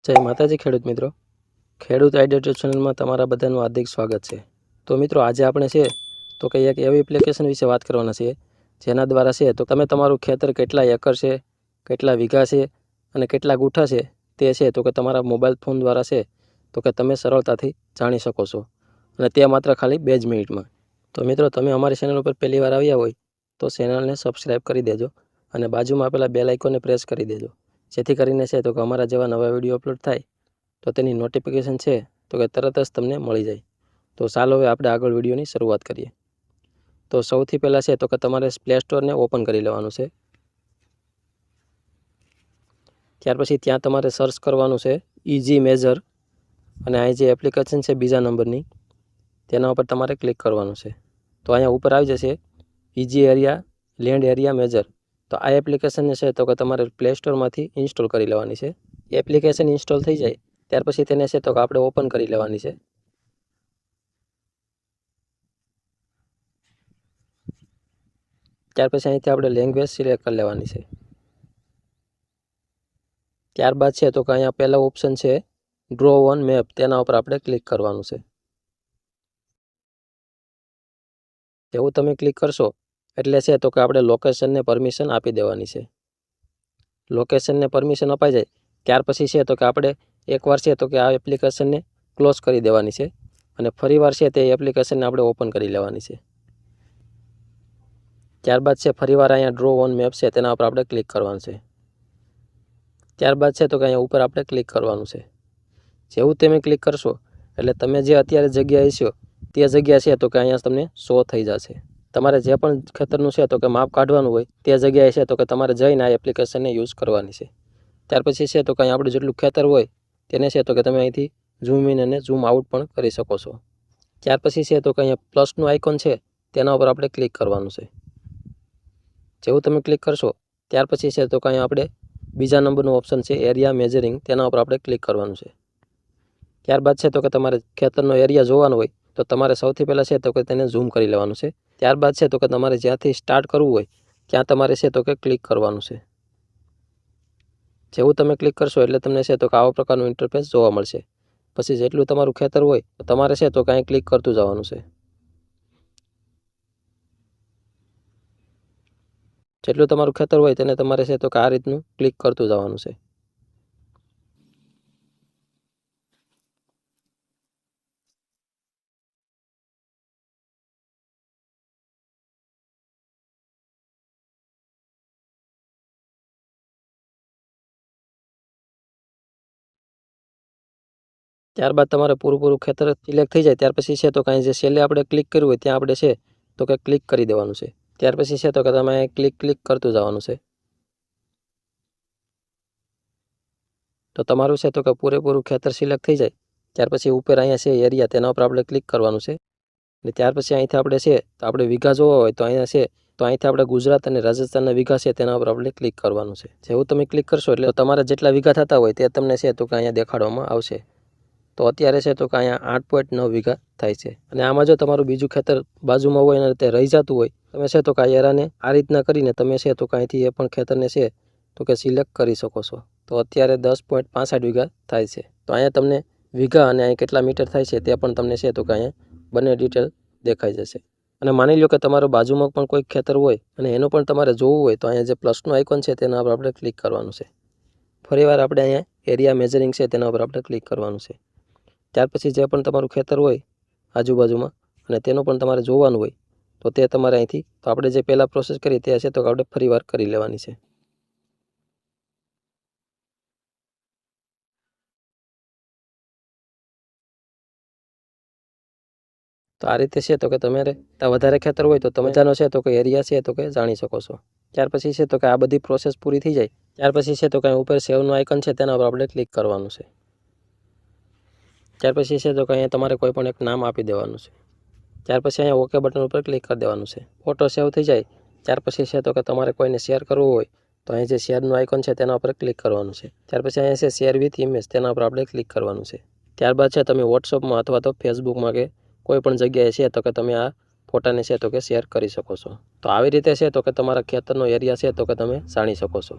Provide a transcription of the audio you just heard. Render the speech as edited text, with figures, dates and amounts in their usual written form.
જય માતાજી ખેડૂત મિત્રો, ખેડૂત આઈડિયા ચેનલમાં તમારા બધાનું હાર્દિક સ્વાગત છે। તો મિત્રો આજે આપણે છે તો કે એક એવી એપ્લિકેશન વિશે વાત કરવાના છે જેના દ્વારા છે તો તમે તમારું ખેતર કેટલા એકર છે, કેટલા વીઘા છે અને કેટલા ગુઠા છે તે છે તો કે તમારા મોબાઈલ ફોન દ્વારા છે તો કે તમે સરળતાથી જાણી શકો છો, અને તે માત્ર ખાલી 2 જ મિનિટમાં। તો મિત્રો તમે અમારી ચેનલ ઉપર પહેલી વાર આવ્યા હોય તો ચેનલને સબસ્ક્રાઈબ કરી દેજો અને બાજુમાં આપેલા બેલ આઇકોનને પ્રેસ કરી દેજો, જેથી કરીને છે તો કે અમારા જેવા નવા વિડીયો અપલોડ થાય તો તેની નોટિફિકેશન છે તો કે તરત જ તમને મળી જાય। તો ચાલો હવે આપણે આગળ વિડીયોની શરૂઆત કરીએ। તો સૌથી પહેલાં છે તો કે તમારે પ્લે સ્ટોરને ઓપન કરી લેવાનું છે। ત્યાર પછી ત્યાં તમારે સર્ચ કરવાનું છે ઇઝી મેજર, અને અહીં જે એપ્લિકેશન છે બીજા નંબરની તેના ઉપર તમારે ક્લિક કરવાનું છે। તો અહીંયા ઉપર આવી જશે easy area land area major. તો આ એપ્લિકેશનને છે તો કે તમારે પ્લે સ્ટોરમાંથી ઇન્સ્ટોલ કરી લેવાની છે। એપ્લિકેશન ઇન્સ્ટોલ થઈ જાય ત્યાર પછી તેને છે તો કે આપણે ઓપન કરી લેવાની છે। ત્યાર પછી અહીંથી આપણે લેંગ્વેજ સિલેક્ટ કરી લેવાની છે। ત્યારબાદ છે તો કે અહીંયા પહેલા ઓપ્શન છે ડ્રો ઓન મેપ, તેના ઉપર આપણે ક્લિક કરવાનું છે। જેવું તમે ક્લિક કરશો એટલે છે તો કે આપણે લોકેશનને પરમિશન આપી દેવાની છે। લોકેશનને પરમિશન અપાઈ જાય ત્યાર પછી છે તો કે આપણે એકવાર છે તો કે આ એપ્લિકેશનને ક્લોઝ કરી દેવાની છે અને ફરીવાર છે તે એપ્લિકેશનને આપણે ઓપન કરી લેવાની છે। ત્યારબાદ છે ફરીવાર અહીંયા ડ્રો ઓન મેપ છે તેના ઉપર આપણે ક્લિક કરવાનું છે। ત્યારબાદ છે તો કે અહીંયા ઉપર આપણે ક્લિક કરવાનું છે। જેવું તમે ક્લિક કરશો એટલે તમે જે અત્યારે જગ્યાએ છો તે જગ્યા છે તો કે અહીંયા તમને શો થઈ જશે। તમારે જે પણ ખેતરનું છે તો કે માપ કાઢવાનું હોય તે જગ્યાએ છે તો કે તમારે જઈને આ એપ્લિકેશનને યુઝ કરવાની છે। ત્યાર પછી છે તો કે અહીં આપણું જેટલું ખેતર હોય તેને છે તો કે તમે અહીંથી ઝૂમ ઇન અને ઝૂમ આઉટ પણ કરી શકો છો। ત્યાર પછી છે તો કે અહીંયા પ્લસનું આઇકોન છે તેના ઉપર આપણે ક્લિક કરવાનું છે। જેવું તમે ક્લિક કરશો ત્યાર પછી છે તો કે અહીંયા આપણે બીજા નંબરનું ઓપ્શન છે એરિયા મેજરિંગ, તેના ઉપર આપણે ક્લિક કરવાનું છે। ત્યારબાદ છે તો કે તમારે ખેતરનો એરિયા જોવાનો હોય તો તમારે સૌથી પહેલાં છે તો કે તેને ઝૂમ કરી લેવાનું છે। ત્યારબાદ છે તો કે તમારે જ્યાંથી સ્ટાર્ટ કરવું હોય ત્યાં તમારે છે તો કે ક્લિક કરવાનું છે। જેવું તમે ક્લિક કરશો એટલે તમને છે તો કે આવા પ્રકારનું ઇન્ટરફેસ જોવા મળશે। પછી જેટલું તમારું ખેતર હોય તો તમારે છે તો કે અહીં ક્લિક કરતું જવાનું છે। જેટલું તમારું ખેતર હોય તેને તમારે છે તો કે આ રીતનું ક્લિક કરતું જવાનું છે। ત્યારબાદ તમારે પૂરું ખેતર સિલેક્ટ થઈ જાય ત્યાર પછી છે તો કાંઈ જે છેલ્લે આપણે ક્લિક કર્યું હોય ત્યાં આપણે છે તો કે ક્લિક કરી દેવાનું છે। ત્યાર પછી છે તો કે તમે ક્લિક કરતું જવાનું છે। તો તમારું છે તો કે પૂરેપૂરું ખેતર સિલેક્ટ થઈ જાય ત્યાર પછી ઉપર અહીંયા છે એરિયા, તેના ઉપર આપણે ક્લિક કરવાનું છે। અને ત્યાર પછી અહીંથી આપણે છે તો આપણે વીઘા જોવા હોય તો અહીંયા છે તો અહીંથી આપણે ગુજરાત અને રાજસ્થાનના વીઘા છે તેના ઉપર આપણે ક્લિક કરવાનું છે। જેવું તમે ક્લિક કરશો એટલે તમારા જેટલા વીઘા થતા હોય તે તમને છે તો કે અહીંયા દેખાડવામાં આવશે। તો અત્યારે છે તો કે અહીંયા 8.9 વીઘા થાય છે। અને આમાં જો તમારું બીજું ખેતર બાજુમાં હોય અને તે રહી જતું હોય તમે છે તો કે આ એરાને આ રીતના કરીને તમે છે તો કે અહીંથી એ પણ ખેતરને છે તો કે સિલેક્ટ કરી શકો છો। તો અત્યારે 10.65 વીઘા થાય છે। તો અહીંયા તમને વીઘા અને અહીં કેટલા મીટર થાય છે તે પણ તમને છે તો કે અહીંયા બંને ડિટેલ દેખાઈ જશે। અને માની લો કે તમારો બાજુમાં પણ કોઈ ખેતર હોય અને એનું પણ તમારે જોવું હોય તો અહીંયા જે પ્લસનું આઇકોન છે તેના ઉપર આપણે ક્લિક કરવાનું છે। ફરીવાર આપણે અહીંયા એરિયા મેજરિંગ છે તેના ઉપર આપણે ક્લિક કરવાનું છે। ત્યાર પછી જે પણ તમારું ખેતર હોય આજુબાજુમાં અને તેનું પણ તમારે જોવાનું હોય તો તે તમારે અહીંથી તો આપણે જે પહેલાં પ્રોસેસ કરી તે હશે તો આપણે ફરીવાર કરી લેવાની છે। તો આ રીતે છે તો કે તમારે વધારે ખેતર હોય તો તમે જાણો છે તો કે એરિયા છે તો કે જાણી શકો છો। ત્યાર પછી છે તો કે આ બધી પ્રોસેસ પૂરી થઈ જાય ત્યાર પછી છે તો કે ઉપર સેવનું આઇકન છે તેના ઉપર આપણે ક્લિક કરવાનું છે। ત્યાર પછી છે તો કે અહીંયા તમારે કોઈ પણ એક નામ આપી દેવાનું છે। ત્યાર પછી અહીંયા ઓકે બટન ઉપર ક્લિક કરી દેવાનું છે। ફોટો સેવ થઈ જાય ત્યાર પછી છે તો કે તમારે કોઈને શેર કરવું હોય તો અહીં જે શેરનું આઇકન છે તેના ઉપર ક્લિક કરવાનું છે। ત્યાર પછી અહીંયા છે શેર વિથ ઇમેજ, તેના ઉપર આપણે ક્લિક કરવાનું છે। ત્યારબાદ છે તમે વોટ્સઅપમાં અથવા તો ફેસબુકમાં કે કોઈ પણ જગ્યાએ છે તો કે તમે આ ફોટાને છે તો કે શેર કરી શકો છો। તો આવી રીતે છે તો કે તમારા ખેતરનો એરિયા છે તો કે તમે જાણી શકો છો।